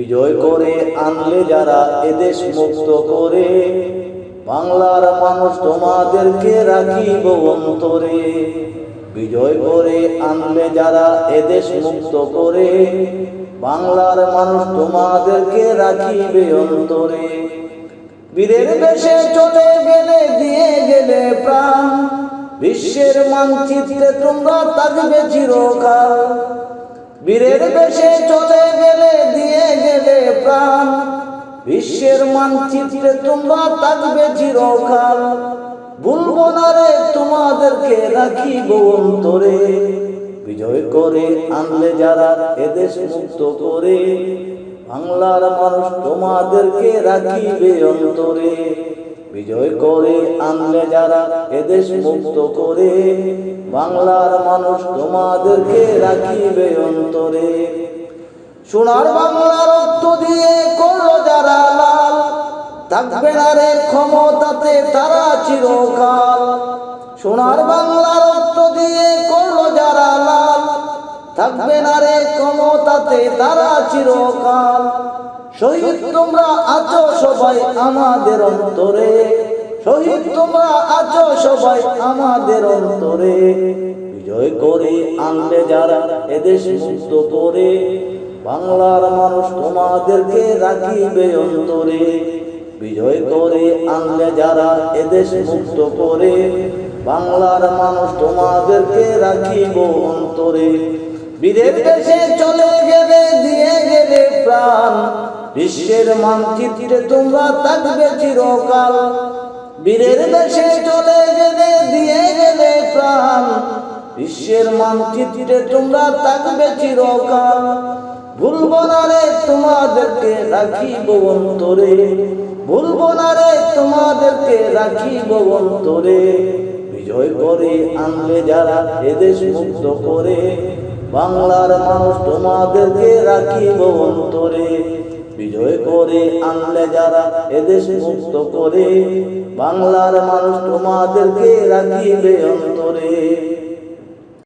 বিজয় করে আনলে যারা এদেশ মুক্ত করে, বাংলার মানুষ তোমাদেরকে রাখিব অন্তরে। বিজয় করে আনলে যারা এদেশ মুক্ত করে, বাংলার মানুষ তোমাদেরকে রাখিবে অন্তরে। বীরের বেশে চলে গেলে দিয়ে গেলে প্রাণ, বিশ্বের মানচিত্রে তোমরা থাকবে চিরকাল। বীরের বেশে চলে গেলে দিয়ে গেলে প্রাণ, বিশ্বের মানচিত্রে তোমরা থাকবে চিরকাল। ভুলবো না রে তোমাদেরকে রাখিব অন্তরে। বিজয় করে আনলে যারা এদেশ মুক্ত করে, বাংলার মানুষ তোমাদেরকে রাখিবে অন্তরে। বিজয় করে আনলে যারা এদেশ মুক্ত করে, বাংলার মানুষ তোমাদেরকে রাখিবে অন্তরে। সোনার বাংলা রক্ত দিয়ে করলো যারা লাল, থাকবে না রে ক্ষমতাতে তারা চিরকাল। সোনার বাংলা রক্ত দিয়ে করলো যারা লাল, থাকবে না রে ক্ষমতাতে তারা চিরকাল। শহীদ তোমরা আছো সবাই আমাদের অন্তরে, শহীদ তোমরা আছো সবাই আমাদের অন্তরে। বিজয় করে আনলে যারা এদেশ মুক্ত করে, বাংলার মানুষ তোমাদেরকে রাখিবে অন্তরে। বিজয় করে আনলে যারা এদেশ মুক্ত করে, বাংলার মানুষ তোমাদেরকে রাখিব অন্তরে। বীরের দেশে চলে গেলে দিয়ে গেলে প্রাণ, বিশ্বের মানচিত্রে তোমরা থাকবে চিরকাল। বীরের দেশে চলে গেলে দিয়ে গেলে প্রাণ, বিশ্বের মানচিত্রে তোমরা থাকবে চিরকাল। ভুলবো না রে তোমাদেরকে রাখিব অন্তরে, ভুলবো না রে তোমাদেরকে রাখিব অন্তরে। বিজয় করে আনলে যারা এদেশ মুক্ত করে, বাংলার মানুষ তোমাদেরকে রাখিব অন্তরে। বিজয় করে আনলে যারা এদেশ মুক্ত করে, বাংলার মানুষ তোমাদেরকে রাখিবে অন্তরে।